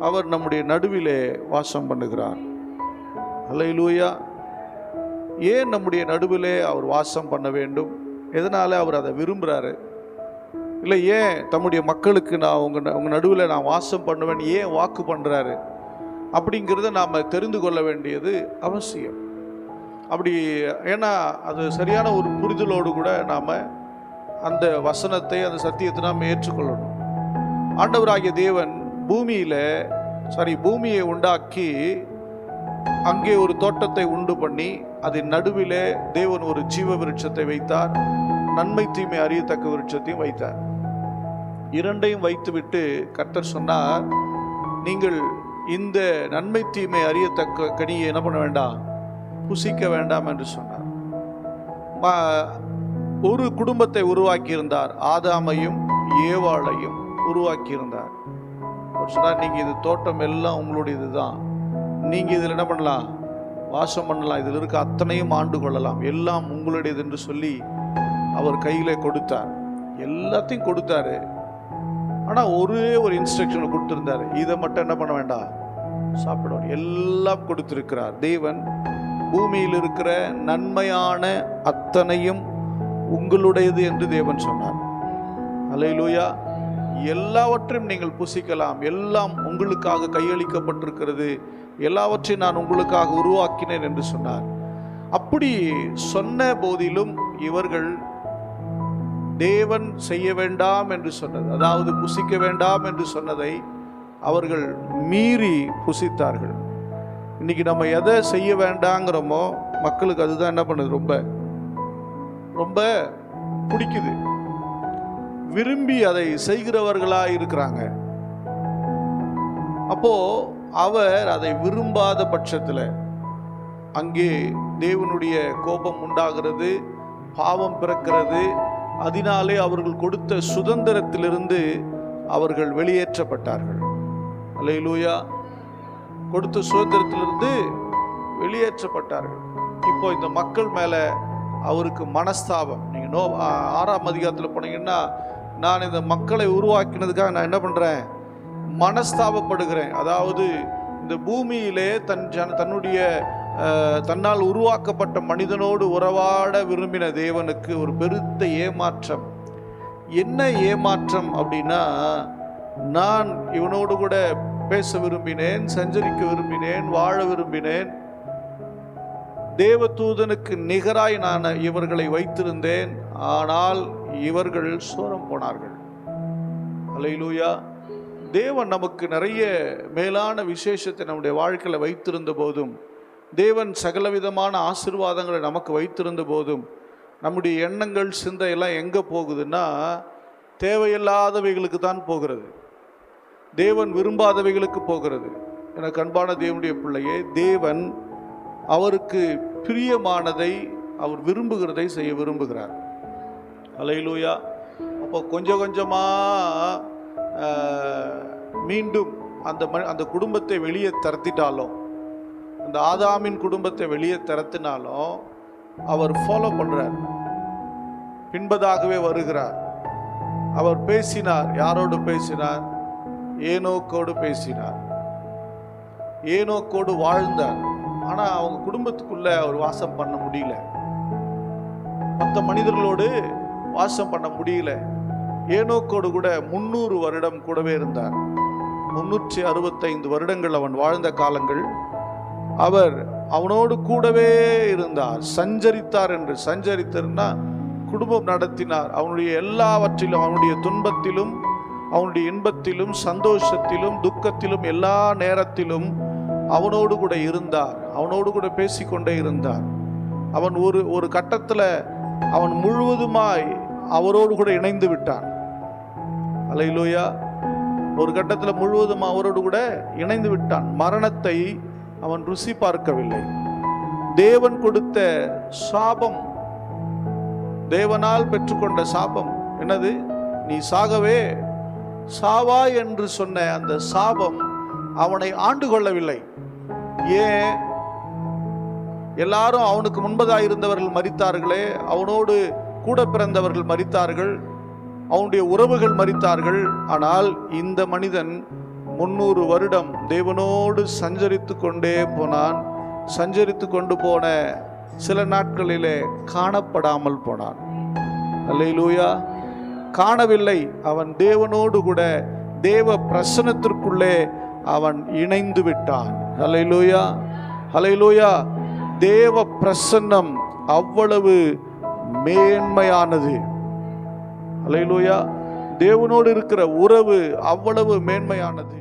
அவர் நம்முடைய நடுவிலே வாசம் பண்ணுகிறார். அல்லேலூயா. ஏன் நம்முடைய நடுவிலே அவர் வாசம் பண்ண வேண்டும்? எதனால அவர் அதை விரும்புகிறாரு? இல்லை ஏன் தம்முடைய மக்களுக்கு நான் உங்கள் நடுவில் நான் வாசம் பண்ணுவேன் ஏன் வாக்கு பண்ணுறாரு அப்படிங்கிறத நாம் தெரிந்து கொள்ள வேண்டியது அவசியம். அப்படி ஏன்னா அது சரியான ஒரு புரிதலோடு கூட நாம் அந்த வசனத்தை அந்த சத்தியத்தை நாம் ஏற்றுக்கொள்ளணும். ஆண்டவராகிய தேவன் பூமியை உண்டாக்கி அங்கே ஒரு தோட்டத்தை உண்டு பண்ணி அதன் நடுவிலே தேவன் ஒரு ஜீவ விருட்சத்தை வைத்தார், நன்மை தீமை அறியத்தக்க விருட்சத்தையும் வைத்தார். இரண்டையும் வைத்துவிட்டு கர்த்தர் சொன்னார், நீங்கள் இந்த நன்மை தீமை அறியத்தக்க கனியை என்ன பண்ண வேண்டாம், புசிக்க வேண்டாம் என்று சொன்னார். ஒரு குடும்பத்தை உருவாக்கியிருந்தார், ஆதாமையும் ஏவாளையும் உருவாக்கியிருந்தார். அவர் சொன்னார், நீங்கள் இது தோட்டம் எல்லாம் உங்களுடைய இதுதான், நீங்கள் இதில் என்ன பண்ணலாம், வாசம் பண்ணலாம், இதில் இருக்க அத்தனையும் ஆண்டு கொள்ளலாம், எல்லாம் உங்களுடையது என்று சொல்லி அவர் கையிலே கொடுத்தார். எல்லாத்தையும் கொடுத்தாரு. ஆனால் ஒரே ஒரு இன்ஸ்ட்ரக்ஷன் கொடுத்திருந்தார், இதை மட்டும் என்ன பண்ண வேண்டாம், சாப்பிடணும். எல்லாம் கொடுத்திருக்கிறார். தேவன் பூமியில் இருக்கிற நன்மையான அத்தனையும் உங்களுடையது என்று தேவன் சொன்னார். அல்லேலூயா. எல்லாவற்றையும் நீங்கள் புசிக்கலாம், எல்லாம் உங்களுக்காக கையளிக்கப்பட்டிருக்கிறது, எல்லாவற்றையும் நான் உங்களுக்காக உருவாக்கினேன் என்று சொன்னார். அப்படி சொன்ன போதிலும் இவர்கள் தேவன் செய்ய வேண்டாம் என்று சொன்னது, அதாவது புசிக்க வேண்டாம் என்று சொன்னதை அவர்கள் மீறி புசித்தார்கள். இன்னைக்கு நம்ம எதை செய்ய வேண்டாங்கிறோமோ மக்களுக்கு அதுதான் என்ன பண்ணுது, ரொம்ப ரொம்ப பிடிக்குது, விரும்பி அதை செய்கிறவர்களா இருக்கிறாங்க. அப்போ அவர் அதை விரும்பாத பட்சத்தில் அங்கே தேவனுடைய கோபம் உண்டாகிறது, பாவம் பிறக்கிறது. அதனாலே அவர்கள் கொடுத்த சுதந்திரத்திலிருந்து அவர்கள் வெளியேற்றப்பட்டார்கள். அல்லேலூயா. கொடுத்த சுதந்திரத்திலிருந்து வெளியேற்றப்பட்டார்கள். இப்போ இந்த மக்கள் மேலே அவருக்கு மனஸ்தாபம். நீங்கள் 6ஆம் அதிகாரத்தில் போனீங்கன்னா, நான் இந்த மக்களை உருவாக்கினதுக்காக நான் என்ன பண்ணுறேன், மனஸ்தாபப்படுகிறேன். அதாவது இந்த பூமியிலே தன்னால் உருவாக்கப்பட்ட மனிதனோடு உறவாட விரும்பின தேவனுக்கு ஒரு பெருத்த ஏமாற்றம். என்ன ஏமாற்றம் அப்படின்னா, நான் இவனோடு கூட பேச விரும்பினேன், சஞ்சரிக்க விரும்பினேன், வாழ விரும்பினேன், தேவதூதனுக்கு நிகராய் நான் இவர்களை வைத்திருந்தேன், ஆனால் இவர்கள் சோரம் போனார்கள். அல்லேலூயா. தேவன் நமக்கு நிறைய மேலான விசேஷத்தை நம்முடைய வாழ்க்கையில் வைத்திருந்த போதும், தேவன் சகலவிதமான ஆசீர்வாதங்களை நமக்கு வைத்திருந்த போதும், நம்முடைய எண்ணங்கள் சிந்தையெல்லாம் எங்கே போகுதுன்னா, தேவையில்லாதவைகளுக்கு தான் போகிறது, தேவன் விரும்பாதவைகளுக்கு போகிறது. எனக்கு அன்பான தேவனுடைய பிள்ளையே, தேவன் அவருக்கு பிரியமானதை, அவர் விரும்புகிறதை செய்ய விரும்புகிறார். அல்லேலூயா. அப்போ கொஞ்சம் கொஞ்சமாக மீண்டும் அந்த குடும்பத்தை வெளியே தரத்திட்டாலும், அந்த ஆதாமின் குடும்பத்தை வெளியே தரத்தினாலும் அவர் ஃபாலோ பண்ணுறார், பின்பதாகவே வருகிறார். அவர் பேசினார். யாரோடு பேசினார்? ஏனோக்கோடு பேசினார். ஏனோக்கோடு வாழ்ந்தார். ஆனால் அவங்க குடும்பத்துக்குள்ள அவர் வாசம் பண்ண முடியல, மற்ற மனிதர்களோடு வாசம் பண்ண முடியல. ஏனோக்கோடு கூட 300 வருடம் கூடவே இருந்தார். 365 வருடங்கள் அவன் வாழ்ந்த காலங்கள் அவர் அவனோடு கூடவே இருந்தார். சஞ்சரித்தார். என்று சஞ்சரித்தார்னா குடும்பம் நடத்தினார். அவனுடைய எல்லாவற்றிலும், அவனுடைய துன்பத்திலும், அவனுடைய இன்பத்திலும், சந்தோஷத்திலும், துக்கத்திலும், எல்லா நேரத்திலும் அவனோடு கூட இருந்தார். அவனோடு கூட பேசிக்கொண்டே இருந்தார். அவன் ஒரு கட்டத்தில் அவன் முழுவதுமாய் அவரோடு கூட இணைந்து விட்டான். அல்லேலூயா. ஒரு கட்டத்தில் முழுவதும் அவரோடு கூட இணைந்து விட்டான். மரணத்தை அவன் ருசி பார்க்கவில்லை. தேவன் கொடுத்த சாபம், தேவனால் பெற்றுக்கொண்ட சாபம் என்னது? நீ சாகவே சாவாய் என்று சொன்ன அந்த சாபம் அவனை ஆண்டு கொள்ளவில்லை. ஏன்? எல்லாரும் அவனுக்கு முன்பதாக இருந்தவர்கள் மரித்தார்களே, அவனோடு கூட பிறந்தவர்கள் மரித்தார்கள், அவனுடைய உறவுகள் மரித்தார்கள். ஆனால் இந்த மனிதன் 300 வருடம் தேவனோடு சஞ்சரித்து கொண்டே போனான். சஞ்சரித்து கொண்டு போன சில நாட்களிலே காணப்படாமல் போனான். அல்லேலூயா. காணவில்லை. அவன் தேவனோடு கூட தேவ பிரசன்னத்திற்குள்ளே அவன் இணைந்து விட்டான். அல்லேலூயா, அல்லேலூயா. தேவ பிரசன்னம் அவ்வளவு மேன்மையானது. அல்லேலூயா. தேவனோடு இருக்கிற உறவு அவ்வளவு மேன்மையானது.